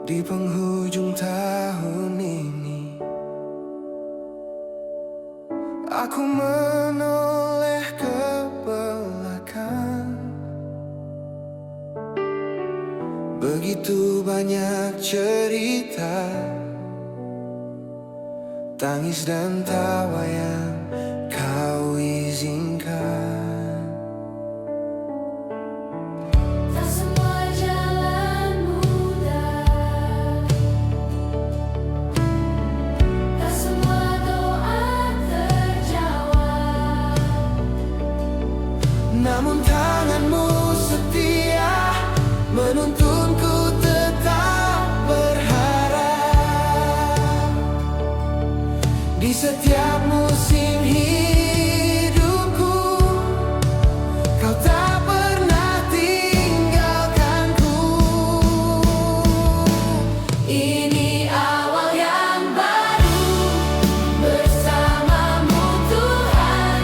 Di penghujung tahun ini, aku menoleh ke belakang. Begitu banyak cerita, tangis dan tawa yang kau izinkan. Namun tanganmu setia menuntunku tetap berharap. Di setiap musim hidupku, kau tak pernah tinggalkanku. Ini awal yang baru bersamamu Tuhan.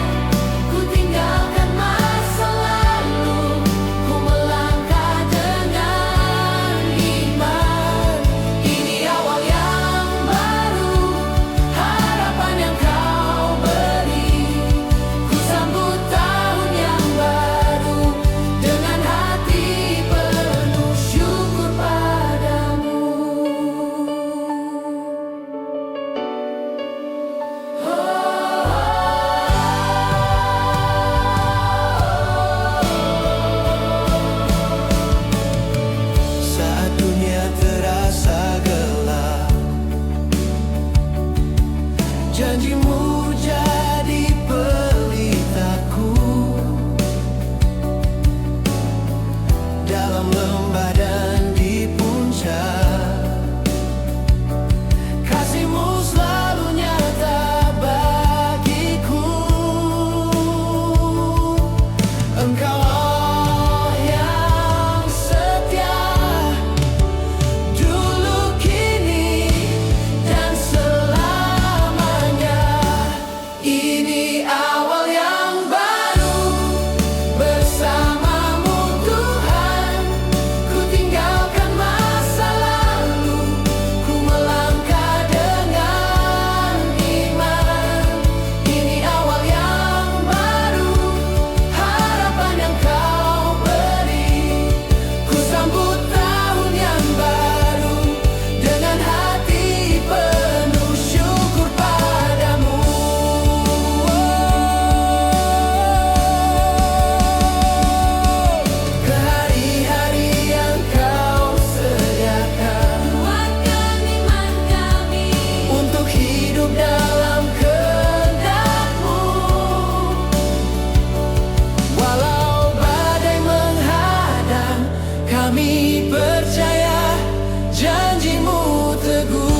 Ku tinggalkan masa lalu, ku melangkah dengan iman. Ini awal yang baru, harapan yang kau beri. Ku sambut tahun yang baru dengan hati penuh syukur padamu. Saat dunia terasa gelap, janjimu jadi pelitaku. Dalam lembah dan di puncak, kasihmu selalu nyata bagiku. Engkau Allah yang setia, dulu, kini, dan selamanya. Ini awal yang baru bersamamu Tuhan. Ku tinggalkan masa lalu, ku melangkah dengan iman. Ini awal yang baru, harapan yang kau beri. Ku sambut tahun yang baru dengan hati penuh syukur padamu. Ke hari-hari yang kau sediakan, kuatkan iman kami untuk hidup dalam kehendak-Mu. Walau badai menghadang, kami percaya janji-Mu teguh.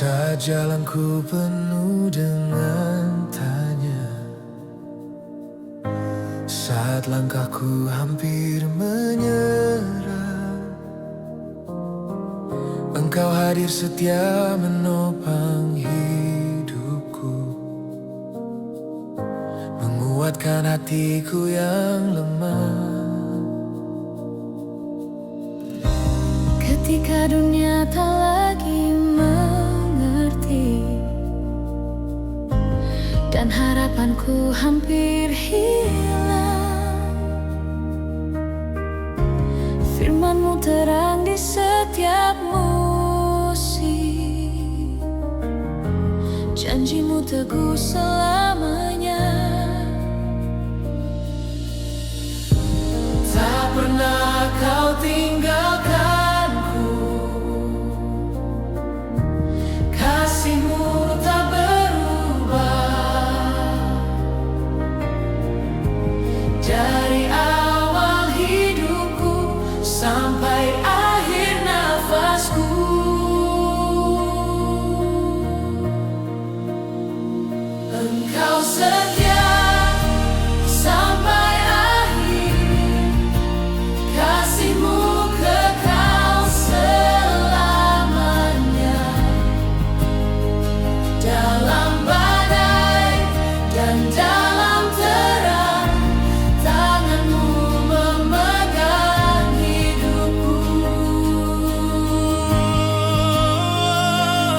Saat jalanku penuh dengan tanya, saat langkahku hampir menyerah, Engkau hadir setia menopang hidupku, menguatkan hatiku yang lemah. Ketika dunia tak lagi mengerti dan harapanku hampir hilang, firman-Mu terang di setiap musim, janji-Mu teguh selamanya. Tak pernah Kau tinggalkanku, kasih-Mu tak berubah. Dari awal hidupku sampai akhir nafasku, Engkau setia sampai akhir, kasih-Mu kekal selamanya. Dalam badai dan dalam terang, tangan-Mu memegang hidupku.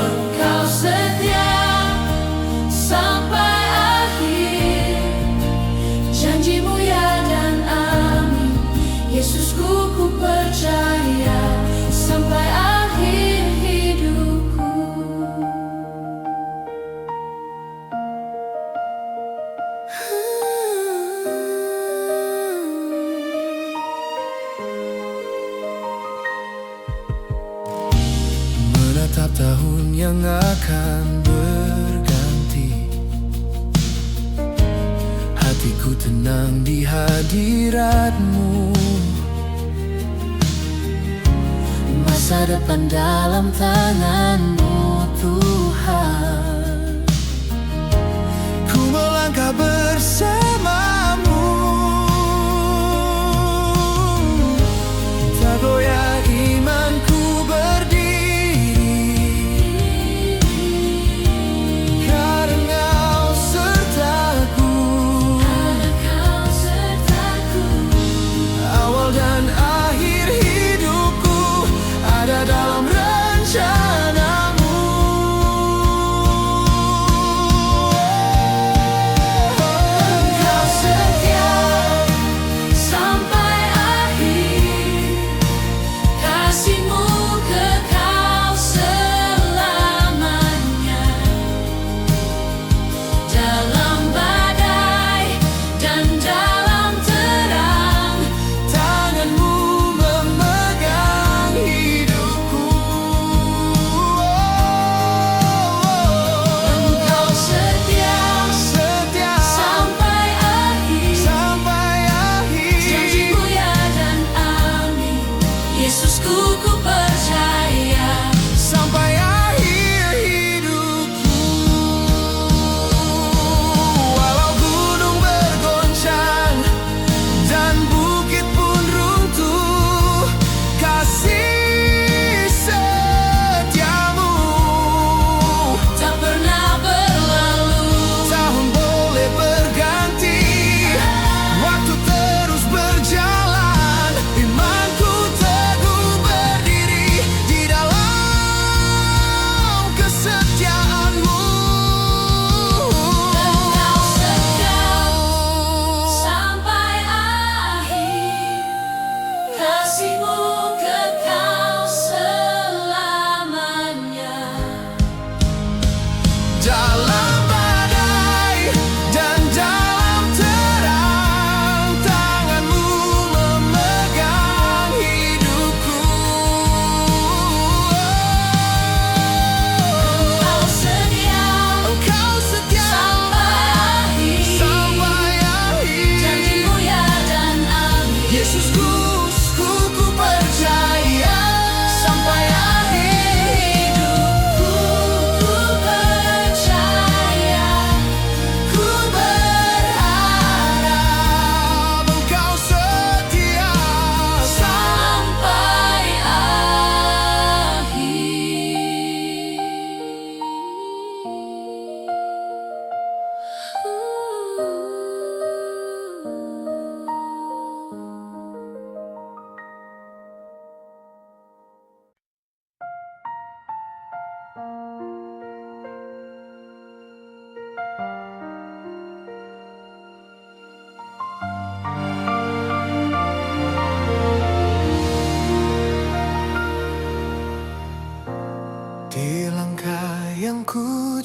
Engkau setia sampai akhir, janji-Mu ya dan amin. Yesusku, ku percaya sampai akhir hidupku. Menatap tahun yang akan berganti, hatiku tenang di hadirat-Mu. Masa depan dalam tangan-Mu, Tuhan. Ku melangkah bersama-Mu, tak goyah imanku berdiri, karena Kau sertaku. Awal dan akhir hidupku ada dalam rencana-Mu.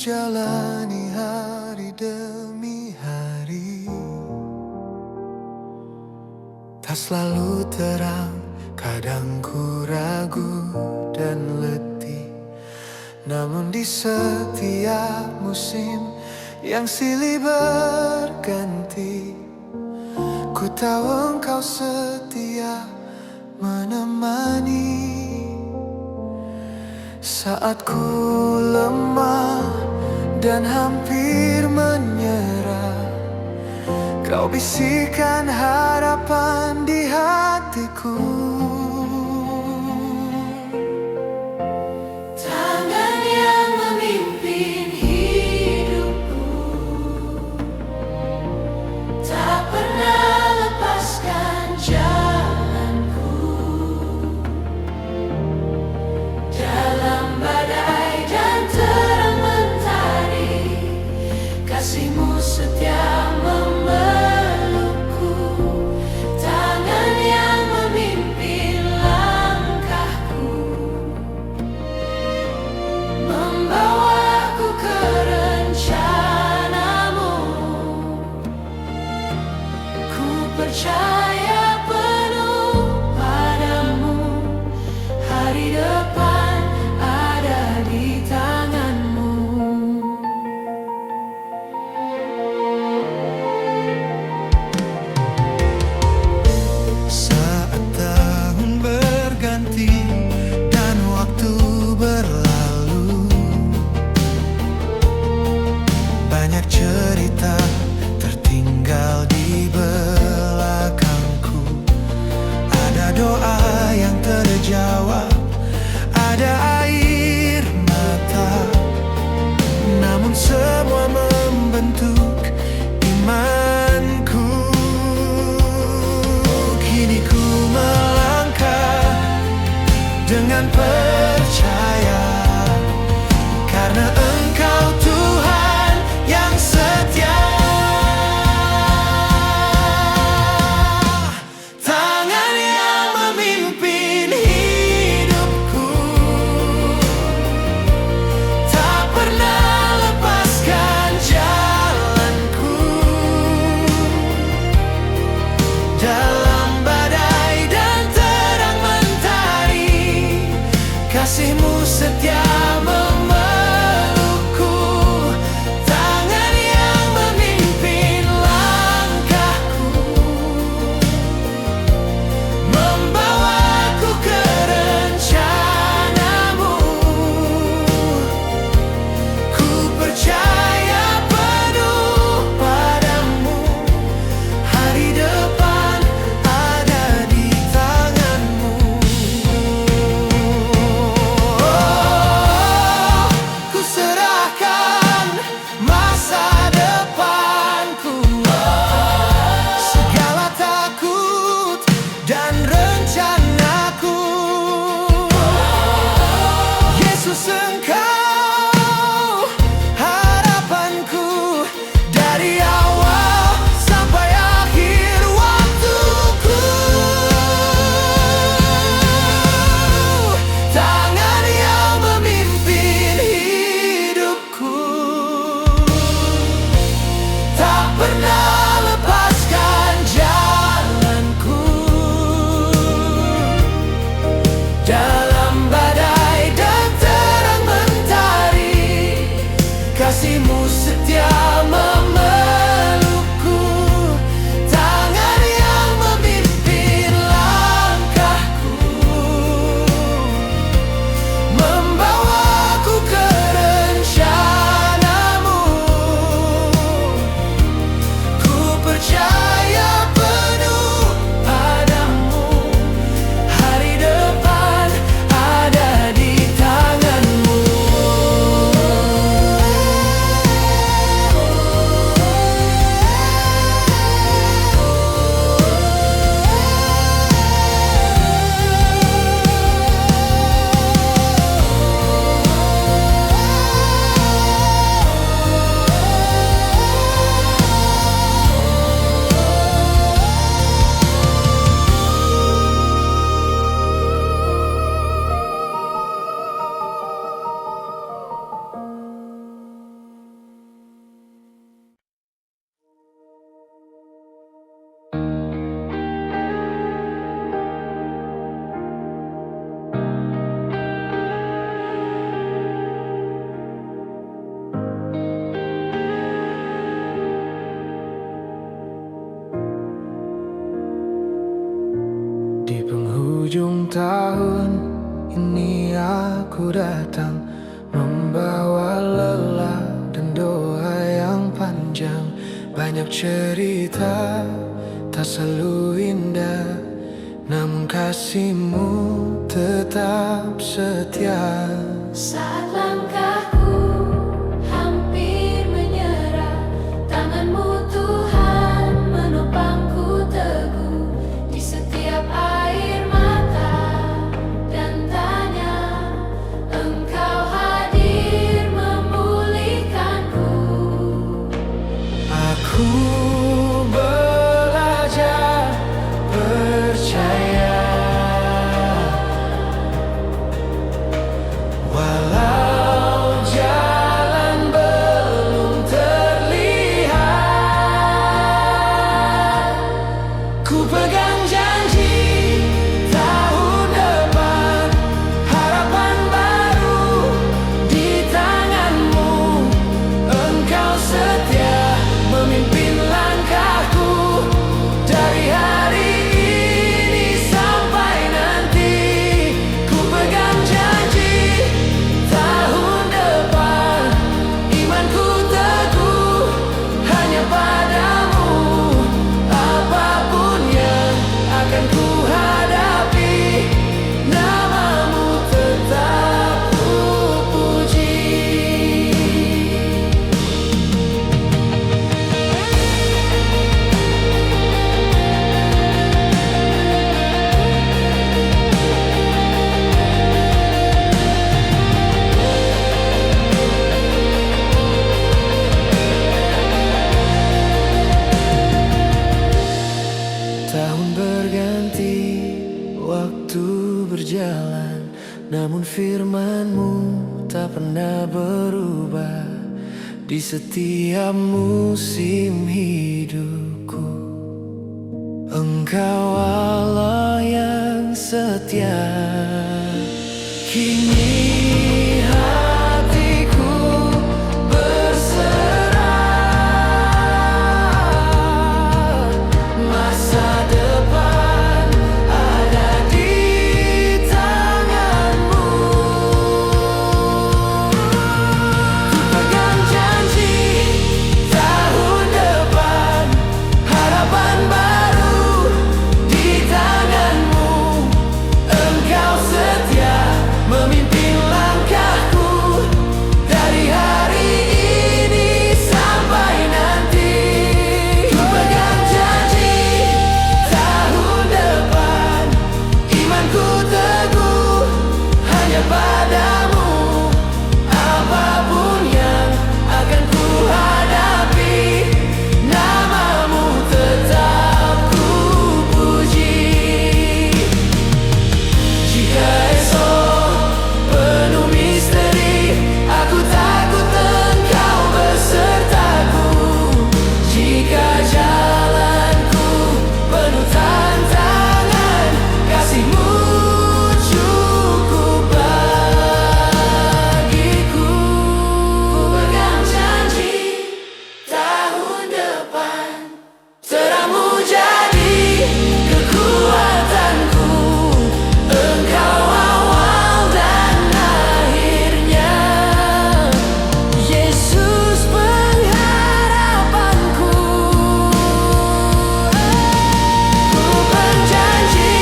jalani hari demi hari. Tak selalu terang, kadang ku ragu dan letih. Namun di setiap musim yang silih berganti, ku tahu engkau setia menemani. Saat ku lemah dan hampir menyerah, kau bisikan harapan di hatiku. Tangan yang memimpin hidupku tak pernah lepaskan jalanku. Dalam badai dan terang mentari, kasihmu setia memelukku. Tangan yang memimpin Di penghujung tahun ini aku datang membawa lelah dan doa yang panjang. Banyak cerita tak selalu indah, namun kasihmu tetap setia. Saat langkahku hampir menyerah, tanganmu Tuhan menopangku teguh. Di setiap air mata dan tanya, Engkau hadir memulihkanku. Aku belajar percaya, walau jalan belum terlihat. Ku pegang janji tahun depan, harapan baru di tanganmu. Engkau setia memimpin langkahku dari hari ini sampai nanti. Ku pegang janji tahun depan, imanku teguh hanya padamu. Apapun yang akan ku hadapi, namamu tetap ku puji. Tahun berganti, waktu berjalan, namun firman-Mu tak pernah berubah. Di setiap musim hidupku, Engkau Allah yang setia. Kini hatiku berserah, masa depan ada di tangan-Mu. Ku pegang janji tahun depan, harapan baru di tangan-Mu. Engkau setia memimpin langkahku dari hari ini sampai nanti. Ku pegang janji tahun depan, imanku teguh hanya padamu. Apapun yang akan ku hadapi, namamu tetap ku puji. Jika esok penuh misteri, aku takut Engkau besertaku. Jika jalanku penuh tantangan, kasih-Mu cukup bagiku. Ku pegang janji tahun depan, terang-Mu jadi kekuatanku. Engkau awal dan akhirnya, Yesus pengharapanku. Ku berjanji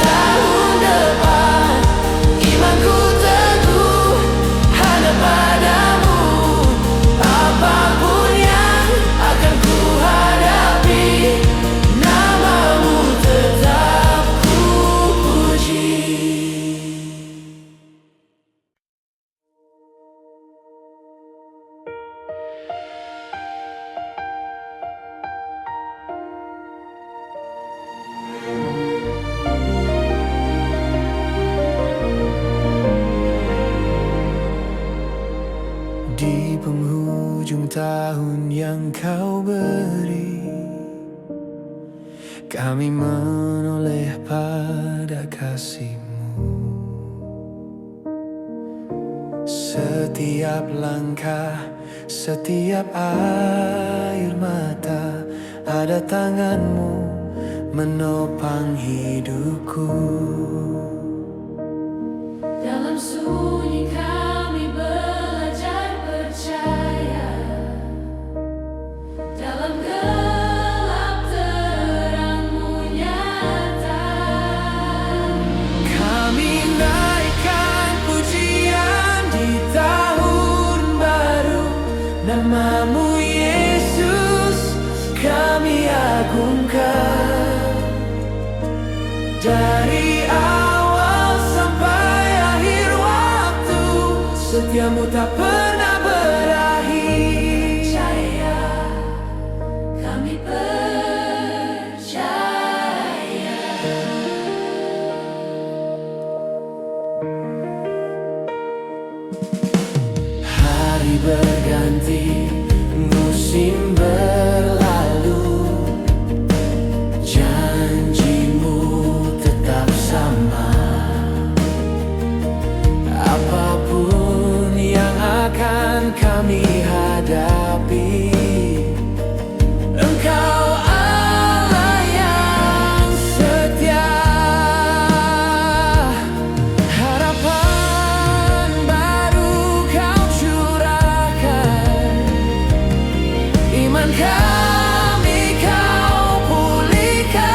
tahun depan, imanku teguh hanya padamu. Apapun yang akan ku hadapi, namamu tetap ku puji. Di penghujung tahun yang Kau beri, kami menoleh pada kasih-Mu. Setiap langkah, setiap air mata, ada tangan-Mu menopang hidupku. Dalam sunyi kami belajar percaya, dalam gelap terang-Mu nyata. Kami naikkan pujian di tahun baru, nama-Mu Yesus kami agungkan. Dari awal sampai akhir waktu, setia-Mu tak pernah berakhir. Percaya, kami percaya. Hari berganti, musim berlalu, janji-Mu tetap sama. Apapun yang akan kami hadapi, Engkau Allah yang setia. Harapan baru Kau curahkan, iman kami Kau pulihkan.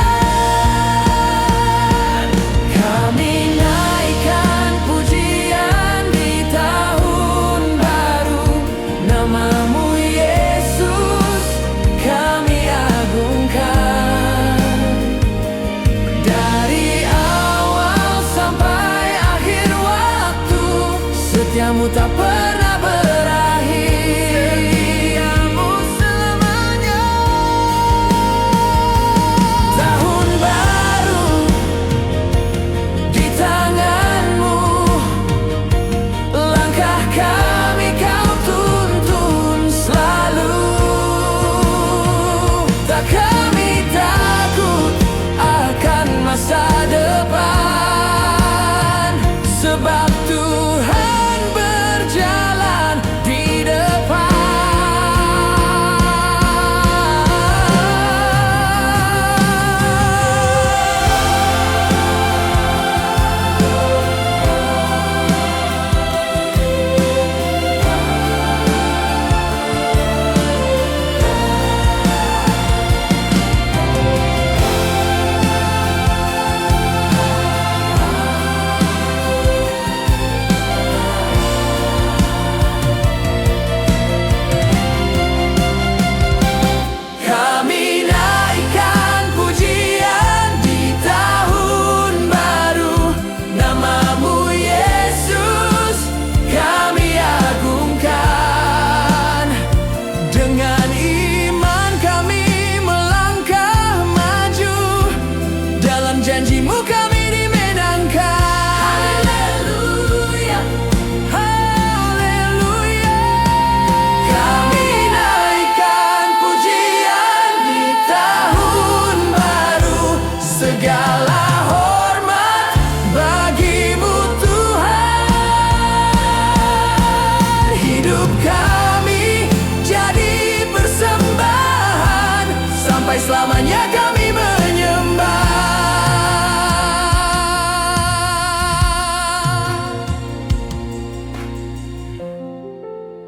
Kami naikkan pujian di tahun baru, nama-Mu Yesus kami agungkan. Dari awal sampai akhir waktu, setia-Mu tak pernah berakhir. Setia-Mu selamanya. Tahun baru di tangan-Mu, langkah kami Kau tuntun selalu. Tak kami takut akan masa depan, sebab Tuhan berjalan di depan. Kami naikkan pujian di tahun baru, nama-Mu Yesus kami agungkan. Dengan iman kami melangkah maju, dalam janji-Mu kami dimenangkan. Haleluya, Haleluya. Kami naikkan pujian di tahun baru, segala hormat bagi-Mu Tuhan. Hidup kami jadi persembahan, sampai selamanya kami menyembah.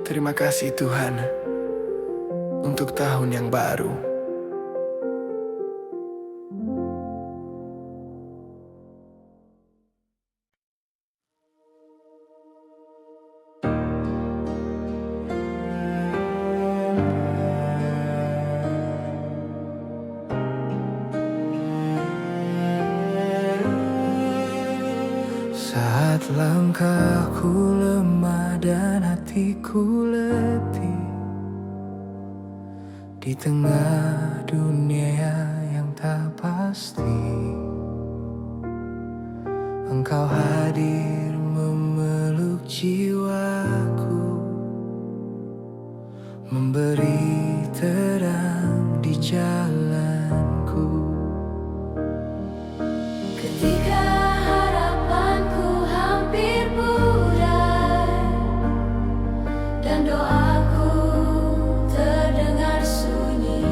Terima kasih Tuhan untuk tahun yang baru. Saat langkahku lemah dan hatiku letih, di tengah dunia yang tak pasti, Engkau hadir memeluk jiwaku, memberi terang di jalanku. ketika harapanku hampir pudar dan doaku terdengar sunyi,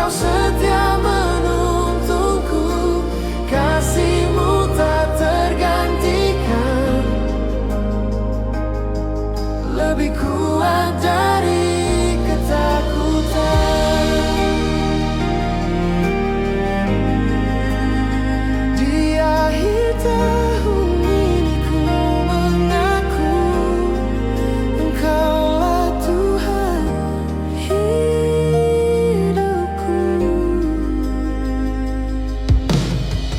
Engkau setia menuntunku, kasih-Mu tak tergantikan, lebih kuat dari ketakutan. Di akhir tahun ini ku mengaku Engkaulah Tuhan hidupku.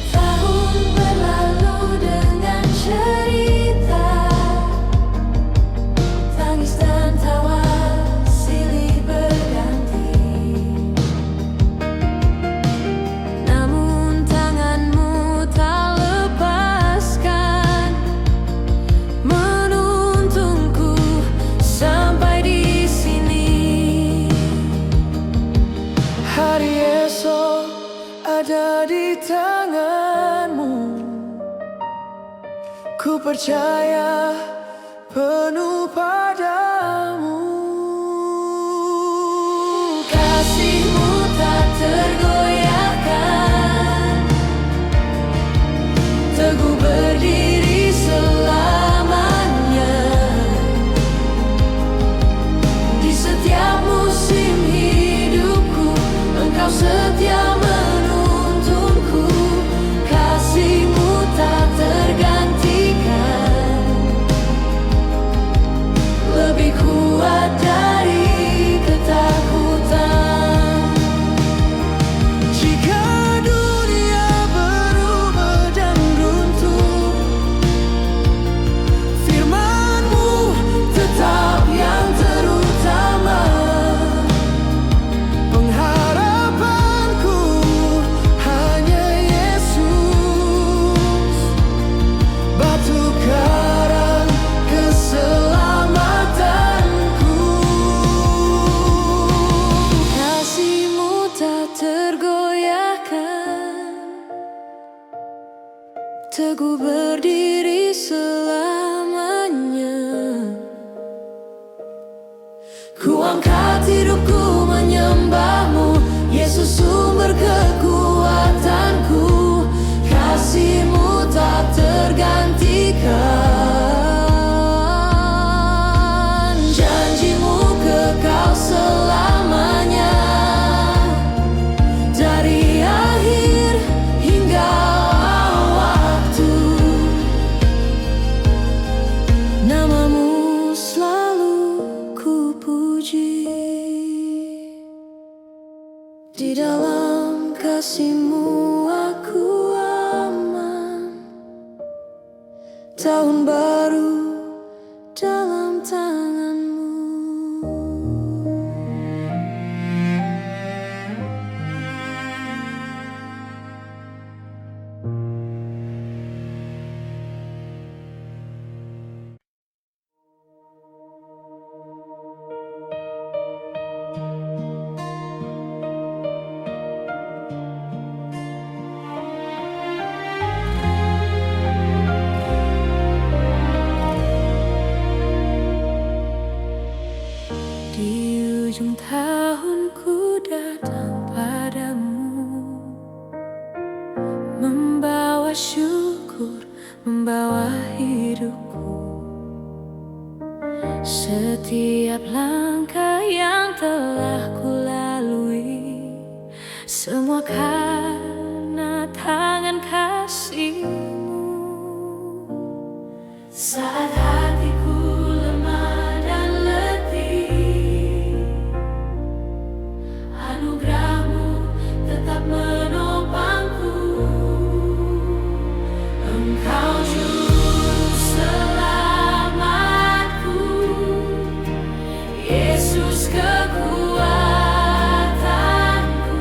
Tahun berlalu dengan cerita, tangis dan tawa silih berganti. Namun tangan-Mu tak lepaskan, menuntunku sampai di sini. Hari esok ada di tangan-Mu, ku percaya penuh padamu. Kasih-Mu tak tergoyahkan, teguh berdiri selamanya. Di setiap musim hidupku, Engkau setia menuntunku, kasih-Mu tak tergantikan, lebih kuat dari ketakutan. Jika dunia berubah dan runtuh, firman-Mu tetap yang terutama. Pengharapanku hanya Yesus, batu karang keselamatanku. Kasih-Mu tak tergoyahkan, teguh berdiri selamanya. Ku angkat hidupku menyembah-Mu, Yesus sumber kekuatanku. Kasih-Mu tak tergantikan, janji-Mu kekal selamanya. Dari akhir hingga waktu, nama-Mu selalu ku puji. Di dalam kasih-Mu aku aman, tahun baru dalam tangan-Mu. Di ujung tahunku datang padamu, membawa syukur, membawa hidupku. Setiap langkah yang telah kulalui, semua karena tangan kasih-Mu. Saat hatiku lemah dan letih, anugerah-Mu tetap menopangku. Engkau juru selamatku, Yesus kekuatanku.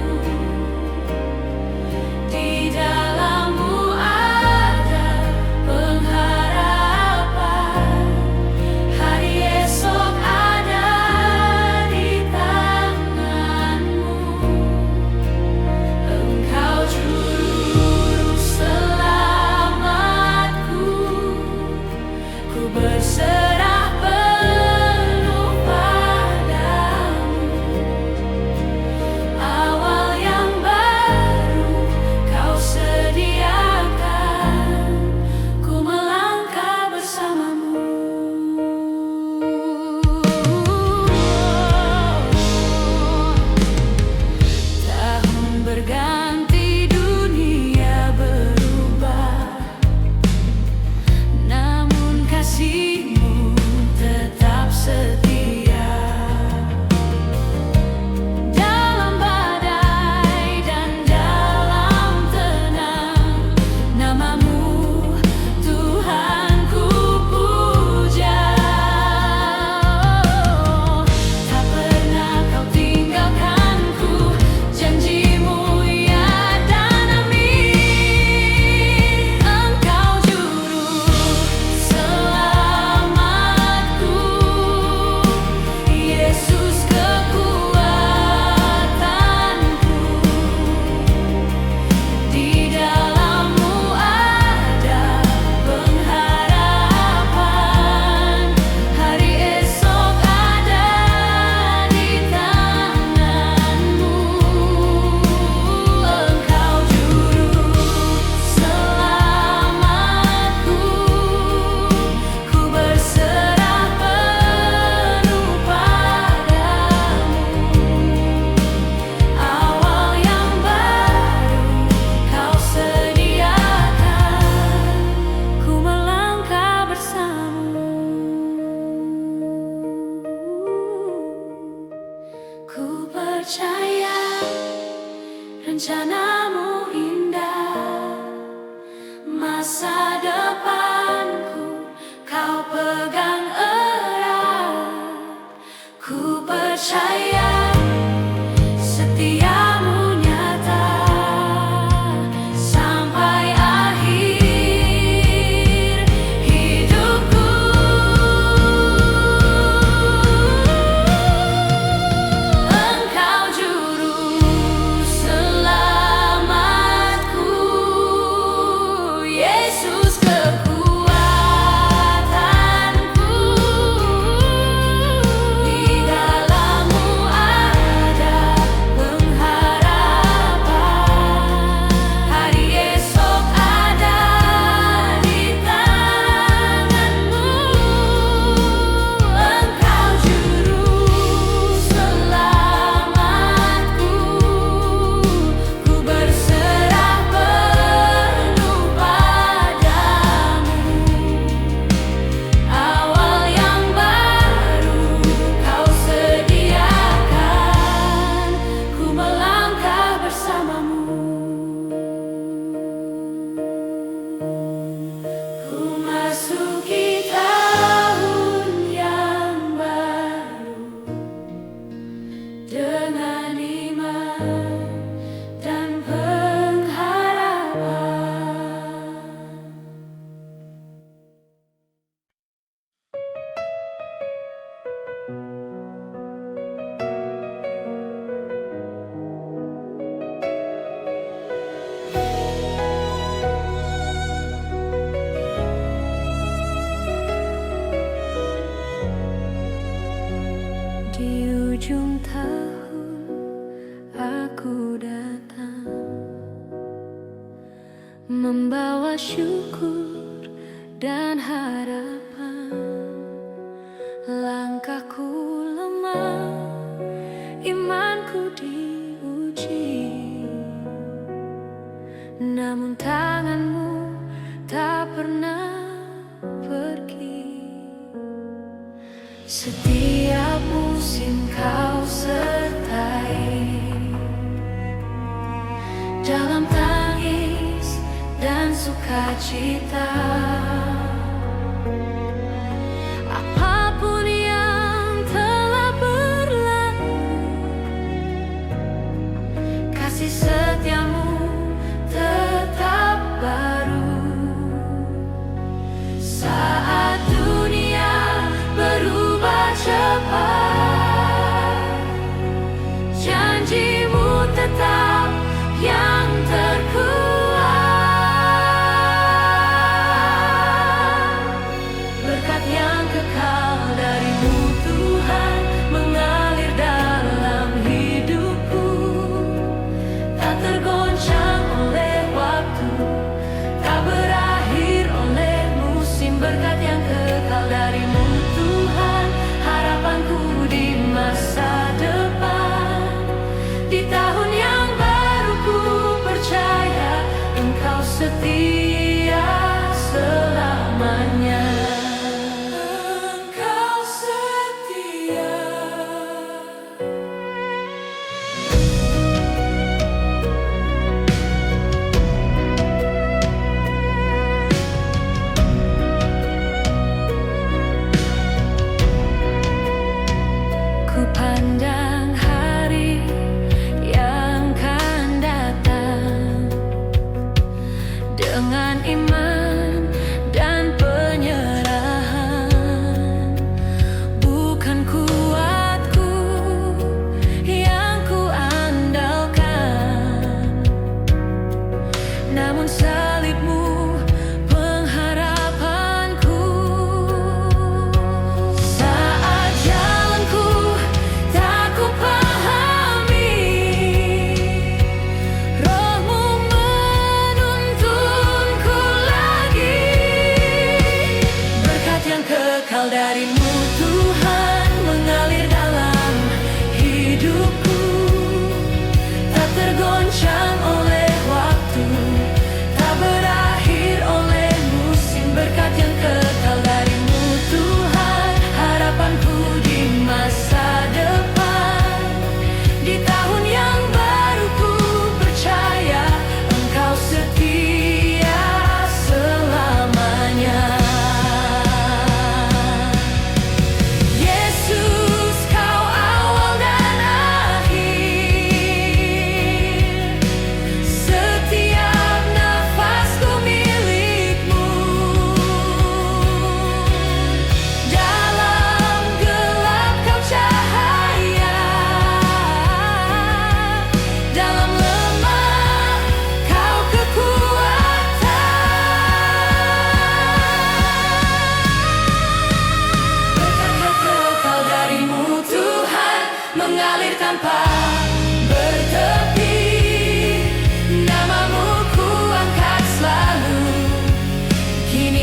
masa depanku Kau pegang erat. Ku percaya setiamu nyata sampai akhir hidupku. Engkau juru selamatku, Yesus kekuatanku. Di dalam-Mu ada pengharapan. Hari esok ada di tangan-Mu. Engkau juru selamatku. Ku berserah penuh padamu. Awal yang baru Kau sediakan. Ku melangkah bersamamu. Ku masuki tahun yang baru dengan iman dan pengharapan. Di ujung tahun aku datang membawa syukur dan harapan. Langkahku lemah, imanku diuji, namun tangan-Mu tak pernah pergi. Setiap musim Kau sertai, dalam tangis dan sukacita. Apapun yang telah berlalu, kasih setia-Mu tetap baru. Saat dunia berubah cepat, janji-Mu tetap yang terkuat. Berkat yang kekal dari-Mu Tuhan mengalir dalam hidupku, tak tergoncang oleh waktu, tak berakhir oleh musim. Berkat yang kekal dari-Mu Tuhan, harapanku di masa depan. Di tahun yang baru ku percaya Engkau setia selamanya. Engkau setia.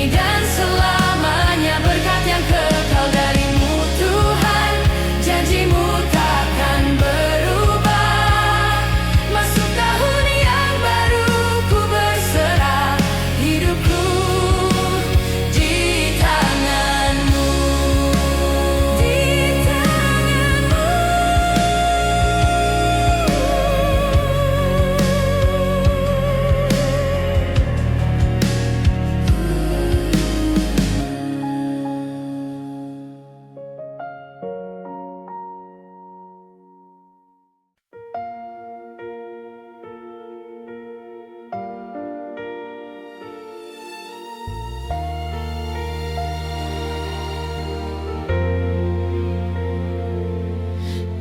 kini dan selamanya. Berkat yang kekal darimu Tuhan, janjimu takkan berubah. Masuk tahun yang baru, ku berserah hidupku di tanganmu, di tanganmu.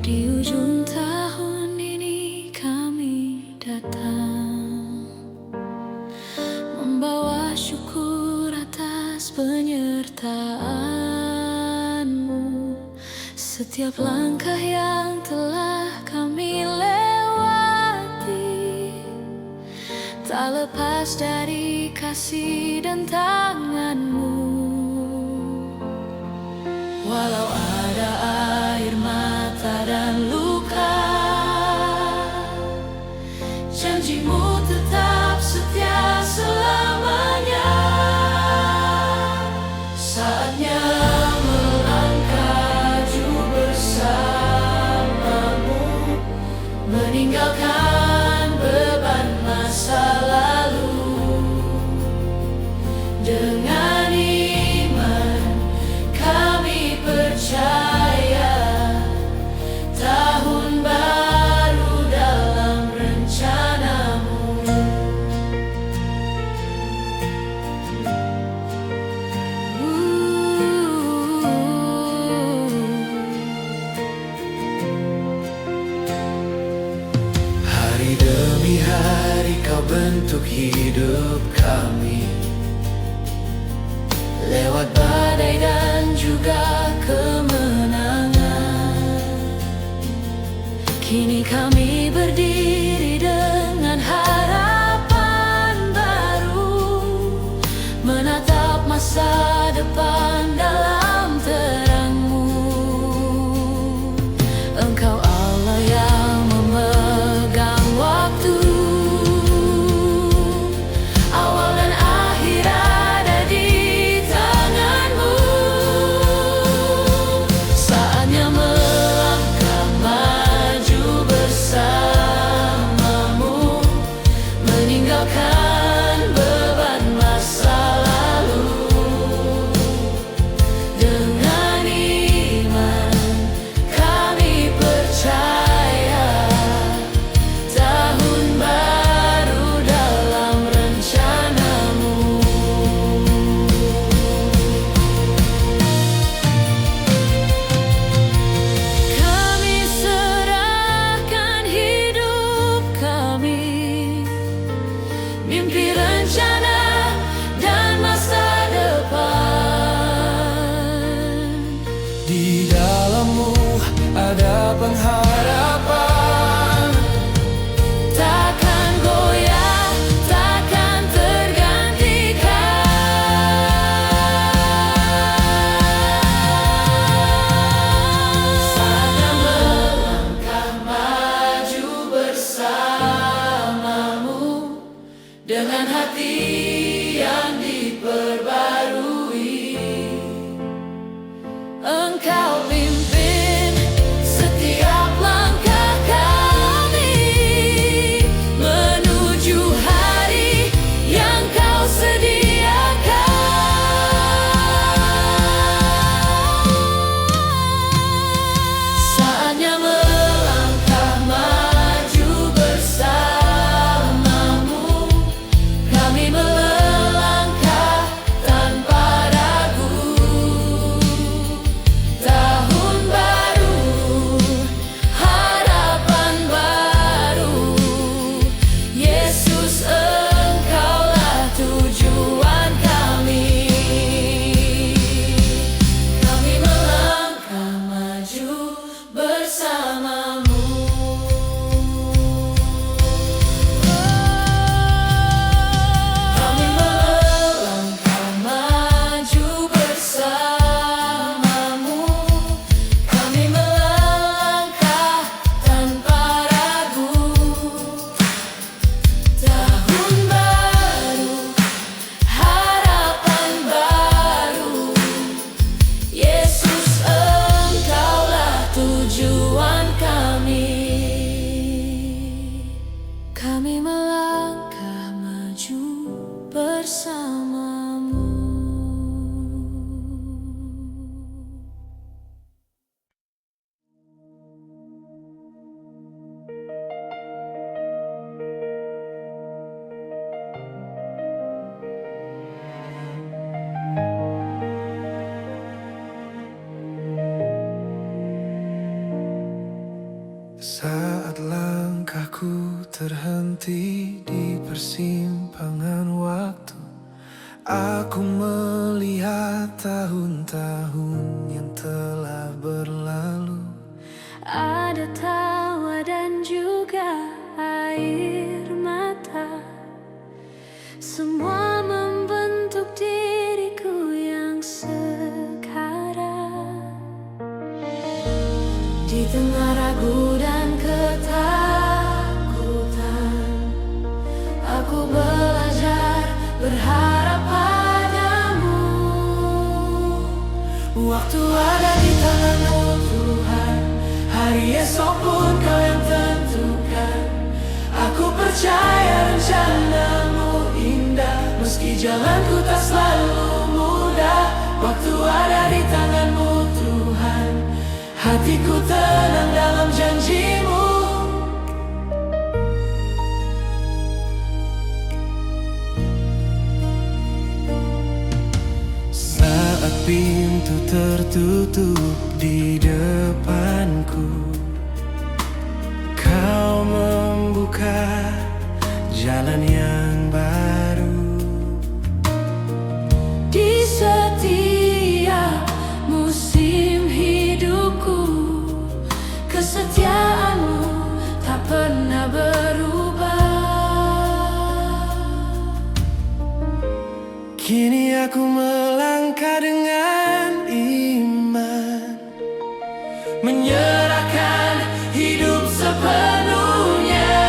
Di ujung tahun ini kami datang, membawa syukur atas penyertaan-Mu. Setiap langkah yang telah kami lewati, tak lepas dari kasih dan tangan-Mu. Walau ada air mata dan luka, janjimu tetap setia selamanya. Saatnya melangkah bersamamu, meninggalkan beban masa lalu. Dengan iman kami percaya, tahun baru dalam rencana-Mu. Hari demi hari Kau bentuk hidup kami, Lewat badai dan juga kemenangan, kini kami berdiri dengan harapan baru, menatap masa depan dalam terang-Mu. Engkau Allah yang memegang waktu, awal dan akhir ada di tangan-Mu. Saatnya melangkah maju bersama, bersamamu. Saat langkahku terhenti di persimpangan waktu, aku melihat tahun-tahun yang telah berlalu. Ada tawa dan juga air mata, semua membentuk diriku yang sekarang. Di tengah ragu dan ketakutan, aku belajar berharap padamu. Waktu ada di tanganmu Tuhan, hari esok pun Kau yang tentukan. Aku percaya rencanamu indah, meski jalanku tak selalu mudah. Waktu ada di tanganmu Tuhan, hatiku tenang dalam janjimu. Saat pintu tertutup di depanku, Kau membuka jalan yang baru. Di setiap musim hidupku, kesetiaanmu tak pernah berubah. Kini aku melangkah dengan iman, menyerahkan hidup sepenuhnya.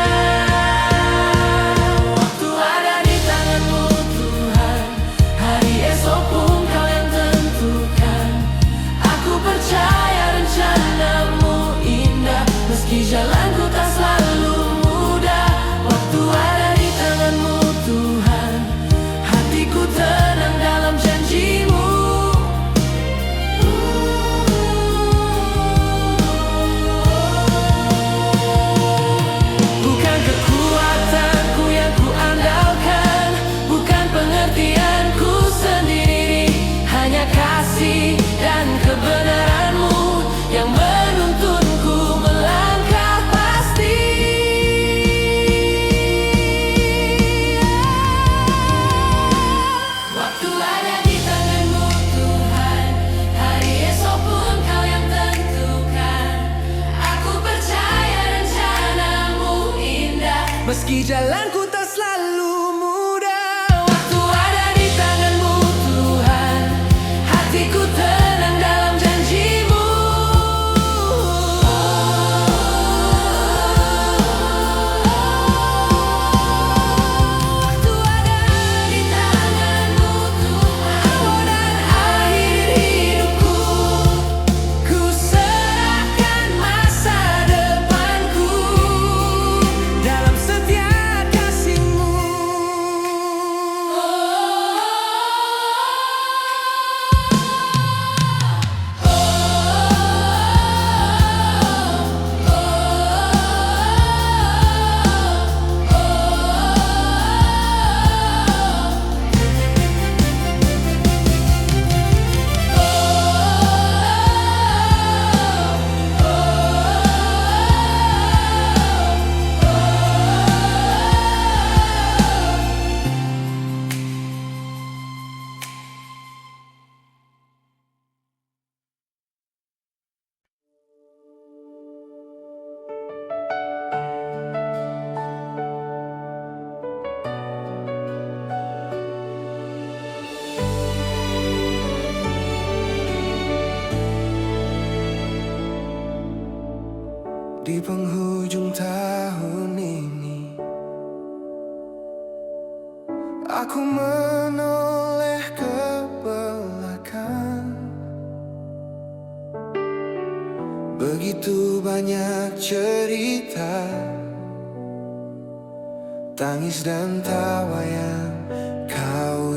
Waktu ada di tanganmu Tuhan, hari esok pun Kau yang tentukan. Aku percaya rencanamu indah, meski jalanku tak selalu mudah. Waktu ada di tanganmu Tuhan, hatiku tenang dalam janjimu. Bukan kekuatanku yang ku andalkan, bukan pengertianku sendiri, hanya kasih dan kebenaranmu yang menuntunku melangkah pasti. Waktu ada di tanganmu Tuhan, hari esok pun Kau yang tentukan. Aku percaya rencanamu indah, meski jalanku tak selalu mudah. Waktu ada di tanganmu Tuhan, hatiku tenang dalam janjimu. Waktu ada di tanganmu Tuhan, awal dan akhir hidupku, ku serahkan masa depanku dalam setia kasih-Mu. Di penghujung tahun ini, aku menoleh ke belakang. Begitu banyak cerita, tangis dan tawa yang kau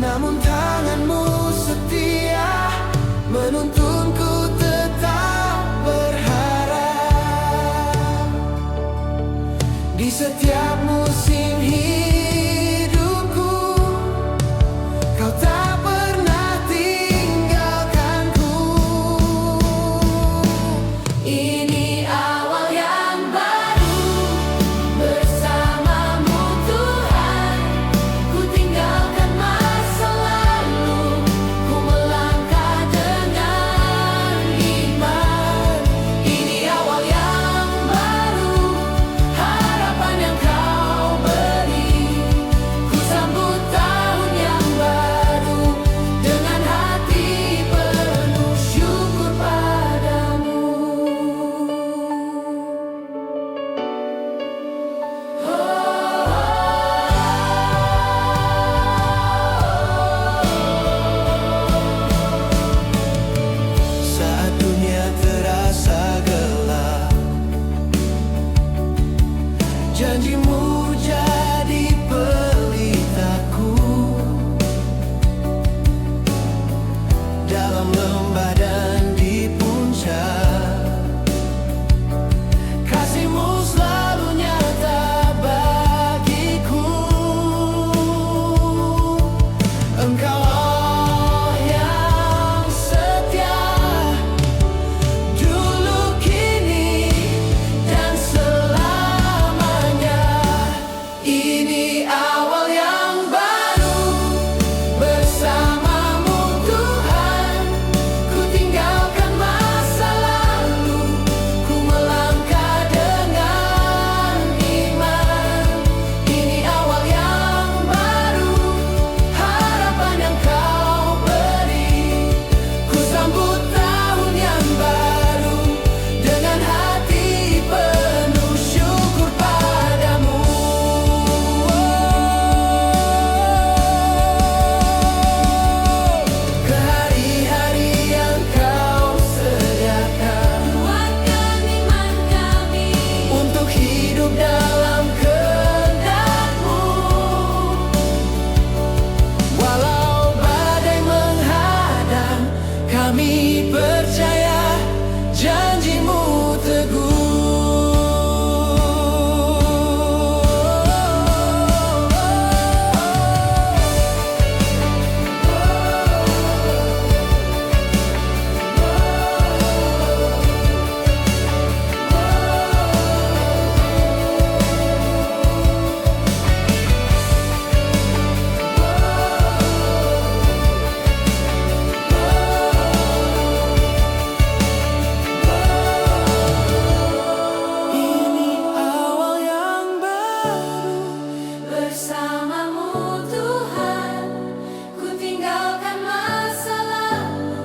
namun tanganmu setia menuntunku tetap berharap. Di setiap musim hidupku, kau tak pernah tinggalkanku. Ini awal yang baru bersamamu Tuhan. Ku tinggalkan masa lalu, ku melangkah dengan iman. Ini awal yang baru, harapan yang kau beri. Ku sambut tahun yang baru dengan hati penuh syukur padamu. Saat dunia terasa gelap, janjimu jadi pelitaku. Dalam lembah dan di puncak, kasihmu selalu nyata bagiku. Engkau Allah yang setia, dulu, kini, dan selamanya. Ini awal yang baru bersamamu Tuhan. Ku tinggalkan masa lalu, ku melangkah dengan iman. Ini awal yang baru, harapan yang kau beri. Ku sambut tahun yang baru dengan hati penuh syukur padamu. Ke hari-hari yang kau sediakan Kuatkan iman kami, untuk hidup dalam kehendak-Mu. Walau badai menghadang, kami percaya janji-Mu teguh. Ini awal yang baru bersamamu Tuhan. Ku tinggalkan masa lalu,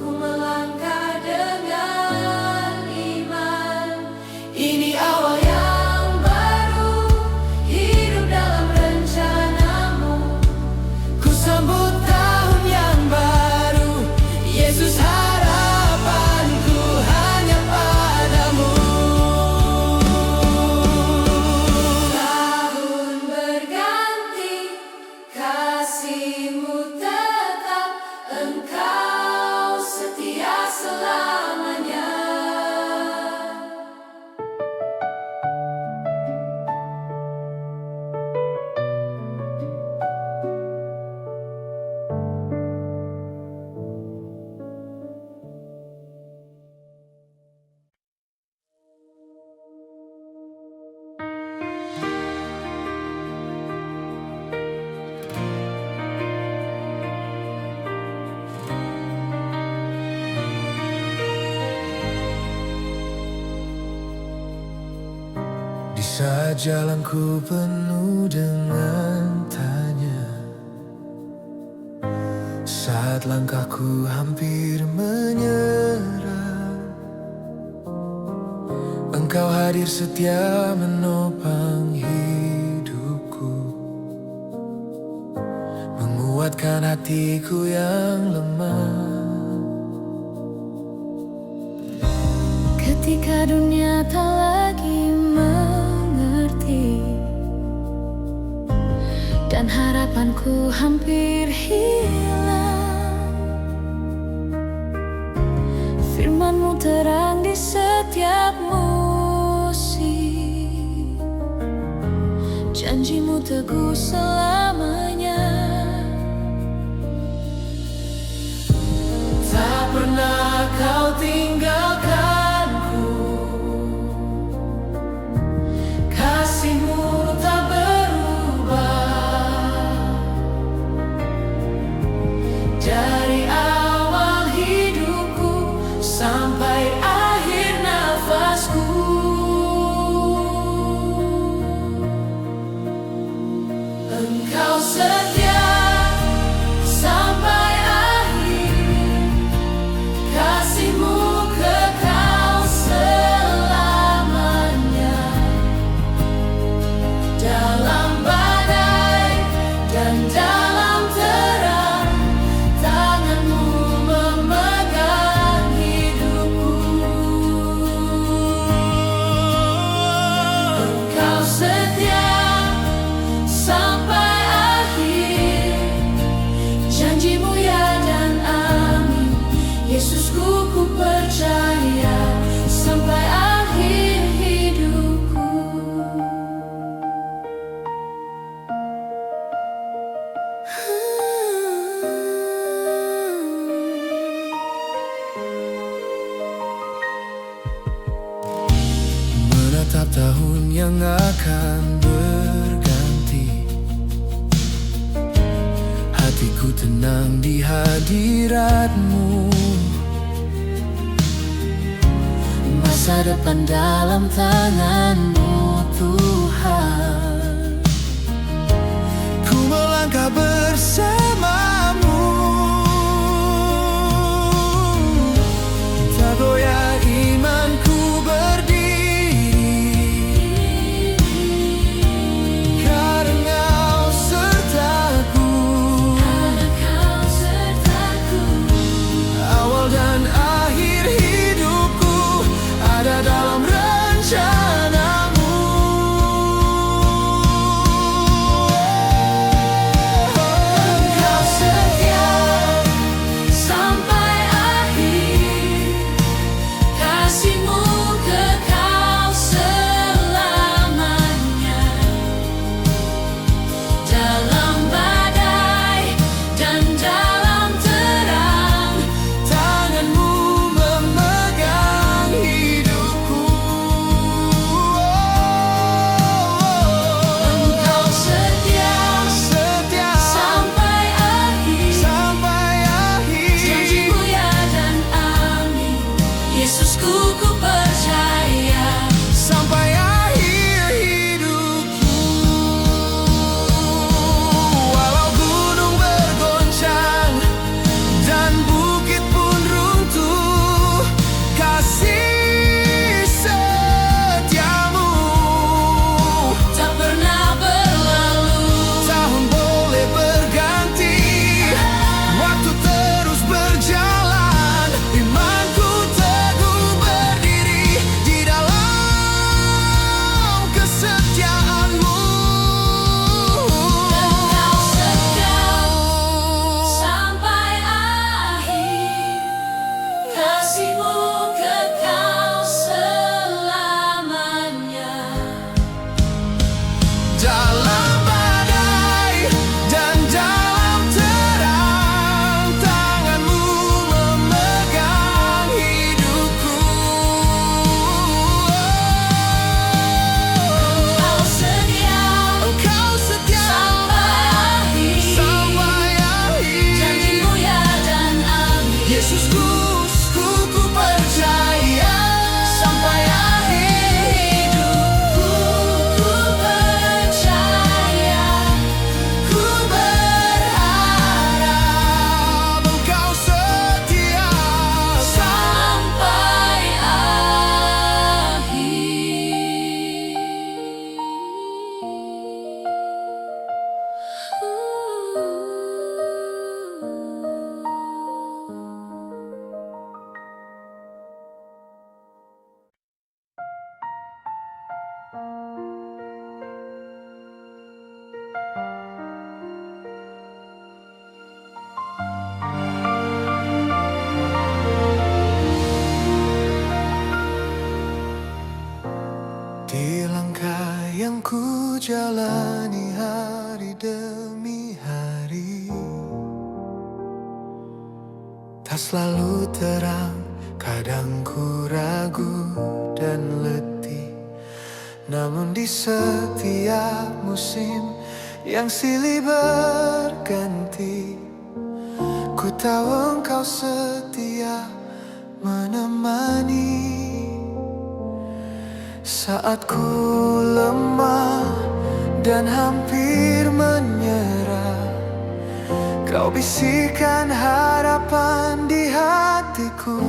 ku melangkah dengan iman. Ini awal Yang baru, hidup dalam rencana-Mu. ku sambut tahun yang baru. Yesus, harapanku hanya padamu. Tahun berganti, kasih-Mu tetap, Engkau setia selamanya. Di saat jalanku penuh dengan tanya, saat langkahku hampir menyerah, Engkau hadir setia menopang hidupku, menguatkan hatiku yang lemah. Ketika dunia tak lagi mengerti dan harapanku hampir hilang. Firman-Mu terang di setiap musim, janji-Mu teguh selamanya. Tak pernah Kau tinggalkanku, kasih-Mu tak berubah. Dari awal hidupku sampai akhir nafasku, Engkau setia sampai akhir, kasih-Mu kekal selamanya. Dalam badai dan dalam terang, tangan-Mu memegang hidupku. Engkau setia sampai akhir, janji-Mu ya dan amin. Yesusku, ku percaya sampai akhir hidupku. Menatap tahun yang akan berganti, hatiku tenang di hadirat-Mu. Masa depan dalam tangan-Mu, Tuhan. Ku melangkah bersama-Mu, tak goyah imanku berdiri, karena Kau sertaku. Awal dan akhir hidupku ada dalam rencana-Mu. tak selalu terang, kadang ku ragu dan letih. Namun di setiap musim yang silih berganti, ku tahu engkau setia menemani. Saat ku lemah dan hampir menyerah, kau bisikan harapan di hatiku.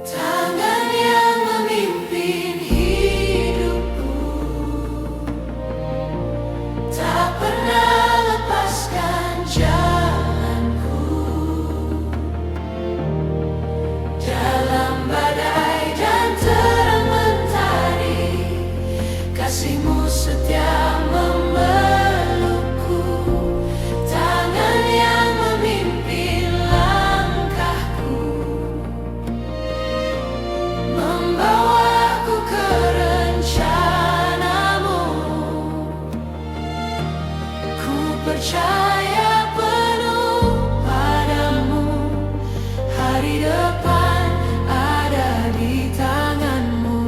Tangan yang memimpin hidupku, tak pernah lepaskan jalanku. Dalam badai dan terang mentari, kasih-Mu setia memelukku. Tangan yang memimpin langkahku, membawaku ke rencana-Mu. Ku percaya penuh padamu, hari depan ada di tangan-Mu.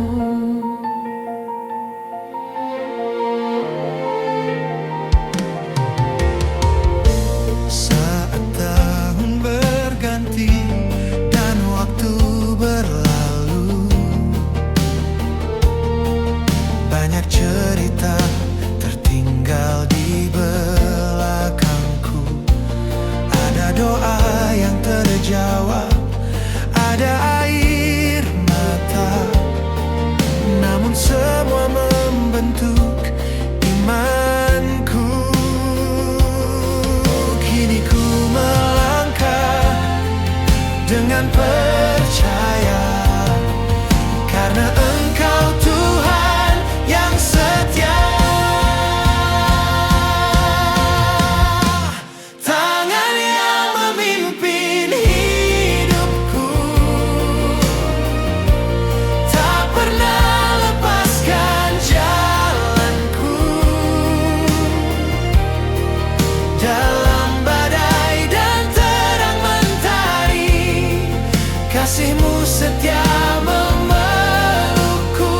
Saat tahun berganti dan waktu berlalu, banyak cerita tertinggal di belakangku. Ada doa yang terjawab, ada air mata, namun semua membentuk imanku. Kini ku melangkah dengan percaya, karena Engkau Tuhan yang setia. Tangan yang memimpin hidupku, tak pernah lepaskan jalanku. Dalam badai dan terang mentari, kasih-Mu setia memelukku.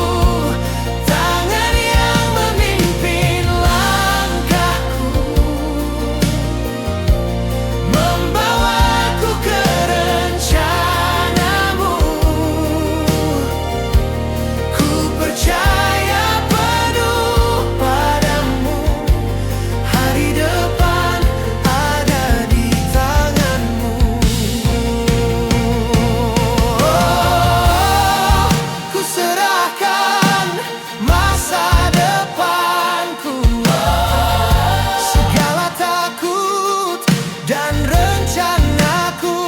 Tangan yang memimpin langkahku, membawaku ke rencana-Mu. Ku percaya penuh padamu, hari depan ada di tangan-Mu. Ku serahkan masa depanku, segala takut dan rencanaku.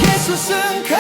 Yesus, Engkau